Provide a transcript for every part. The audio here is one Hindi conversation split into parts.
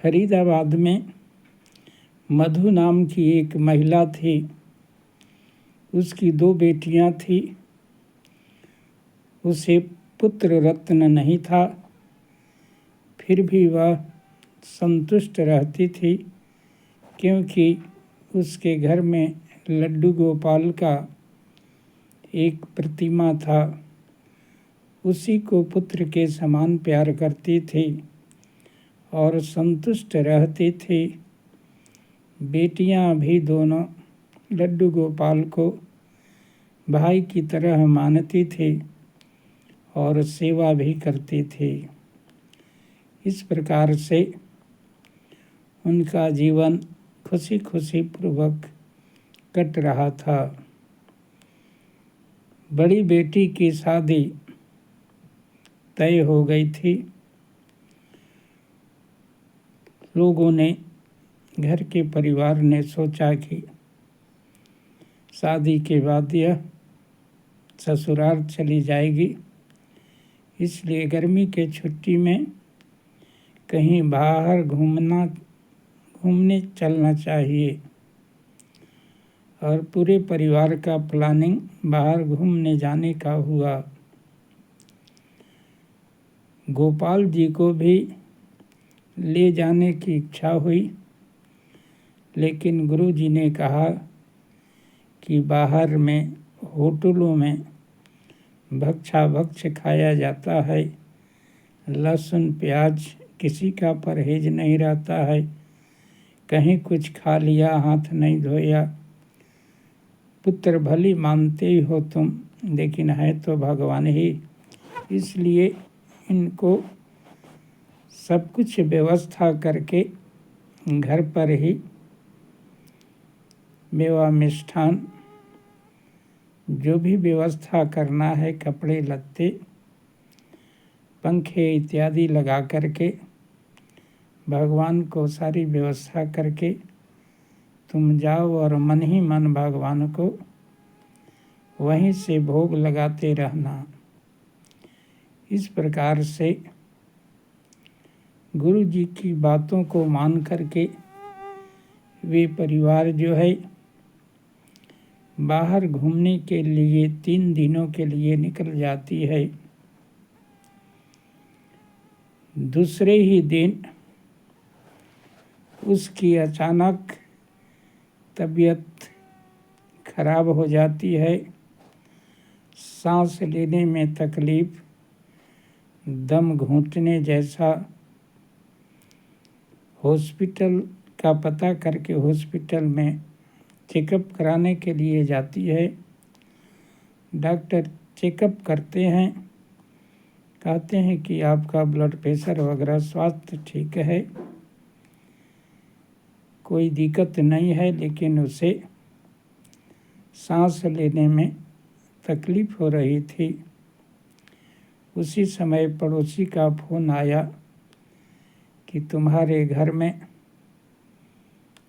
फरीदाबाद में मधु नाम की एक महिला थी। उसकी 2 बेटियां थी। उसे पुत्र रत्न नहीं था, फिर भी वह संतुष्ट रहती थी, क्योंकि उसके घर में लड्डू गोपाल का एक प्रतिमा था। उसी को पुत्र के समान प्यार करती थी और संतुष्ट रहती थी। बेटियां भी दोनों लड्डू गोपाल को भाई की तरह मानती थी और सेवा भी करती थी। इस प्रकार से उनका जीवन खुशी खुशी पूर्वक कट रहा था। बड़ी बेटी की शादी तय हो गई थी। लोगों ने, घर के परिवार ने सोचा कि शादी के बाद यह ससुराल चली जाएगी, इसलिए गर्मी के छुट्टी में कहीं बाहर घूमने चलना चाहिए। और पूरे परिवार का प्लानिंग बाहर घूमने जाने का हुआ। गोपाल जी को भी ले जाने की इच्छा हुई, लेकिन गुरु जी ने कहा कि बाहर में होटलों में भक्ष खाया जाता है, लहसुन प्याज किसी का परहेज नहीं रहता है, कहीं कुछ खा लिया हाथ नहीं धोया। पुत्र भली मानते ही हो तुम, लेकिन है तो भगवान ही, इसलिए इनको सब कुछ व्यवस्था करके घर पर ही मेवा मिष्ठान जो भी व्यवस्था करना है, कपड़े लत्ते पंखे इत्यादि लगा करके भगवान को सारी व्यवस्था करके तुम जाओ और मन ही मन भगवान को वहीं से भोग लगाते रहना। इस प्रकार से गुरु जी की बातों को मान करके वे परिवार जो है बाहर घूमने के लिए 3 दिनों के लिए निकल जाती है। दूसरे ही दिन उसकी अचानक तबीयत खराब हो जाती है। सांस लेने में तकलीफ, दम घुटने जैसा। हॉस्पिटल का पता करके हॉस्पिटल में चेकअप कराने के लिए जाती है। डॉक्टर चेकअप करते हैं, कहते हैं कि आपका ब्लड प्रेशर वगैरह स्वास्थ्य ठीक है, कोई दिक्कत नहीं है, लेकिन उसे सांस लेने में तकलीफ हो रही थी। उसी समय पड़ोसी का फोन आया कि तुम्हारे घर में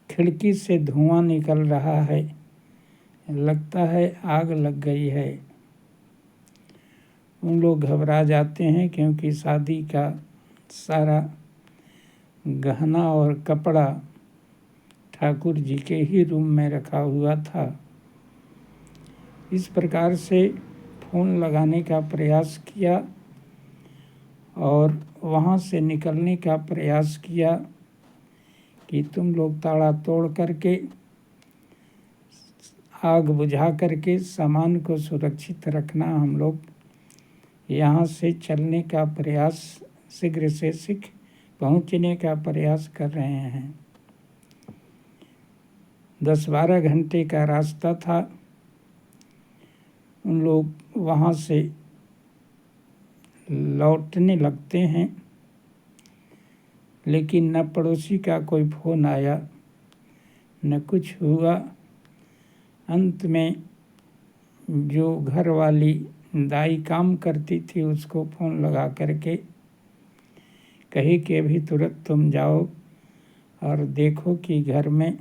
खिड़की से धुआं निकल रहा है, लगता है आग लग गई है। उन लोग घबरा जाते हैं, क्योंकि शादी का सारा गहना और कपड़ा ठाकुर जी के ही रूम में रखा हुआ था। इस प्रकार से फोन लगाने का प्रयास किया और वहाँ से निकलने का प्रयास किया कि तुम लोग ताला तोड़ करके आग बुझा करके सामान को सुरक्षित रखना, हम लोग यहाँ से चलने का प्रयास, शीघ्र से शीघ्र पहुँचने का प्रयास कर रहे हैं। 10-12 घंटे का रास्ता था। उन लोग वहाँ से लौटने लगते हैं, लेकिन न पड़ोसी का कोई फोन आया, न कुछ हुआ। अंत में जो घर वाली दाई काम करती थी, उसको फ़ोन लगा करके कही कि अभी तुरंत तुम जाओ और देखो कि घर में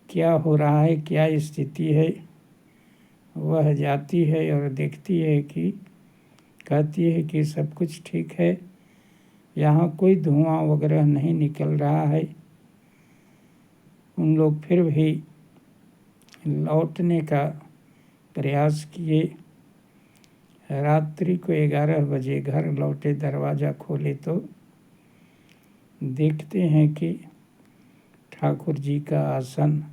क्या हो रहा है, क्या स्थिति है। वह जाती है और देखती है कि कहती है कि सब कुछ ठीक है, यहाँ कोई धुआं वगैरह नहीं निकल रहा है। उन लोग फिर भी लौटने का प्रयास किए। रात्रि को 11 बजे घर लौटे, दरवाज़ा खोले तो देखते हैं कि ठाकुर जी का आसन,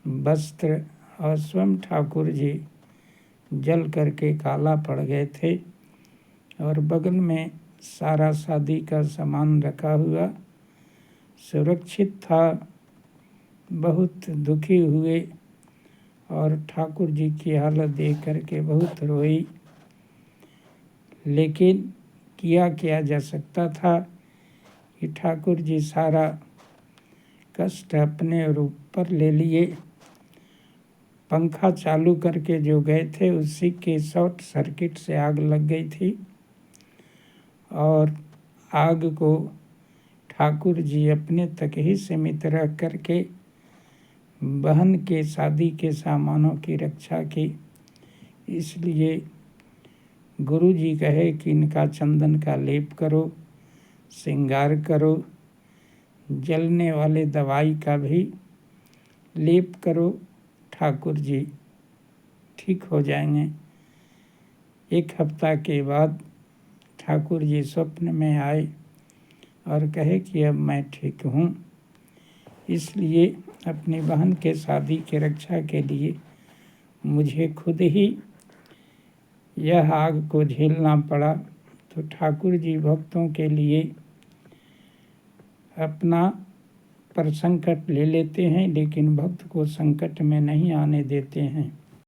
वस्त्र और स्वयं ठाकुर जी जल करके काला पड़ गए थे और बगल में सारा शादी का सामान रखा हुआ सुरक्षित था। बहुत दुखी हुए और ठाकुर जी की हालत देख करके बहुत रोई। लेकिन किया जा सकता था कि ठाकुर जी सारा कष्ट अपने ऊपर ले लिए। पंखा चालू करके जो गए थे उसी के शॉर्ट सर्किट से आग लग गई थी और आग को ठाकुर जी अपने तक ही सीमित रख करके बहन के शादी के सामानों की रक्षा की। इसलिए गुरु जी कहे कि इनका चंदन का लेप करो, श्रृंगार करो, जलने वाले दवाई का भी लेप करो, ठाकुर जी ठीक हो जाएंगे। 1 हफ्ता के बाद ठाकुर जी स्वप्न में आए और कहे कि अब मैं ठीक हूँ। इसलिए अपनी बहन के शादी की रक्षा के लिए मुझे खुद ही यह आग को झेलना पड़ा। तो ठाकुर जी भक्तों के लिए अपना पर संकट ले लेते हैं, लेकिन भक्त को संकट में नहीं आने देते हैं।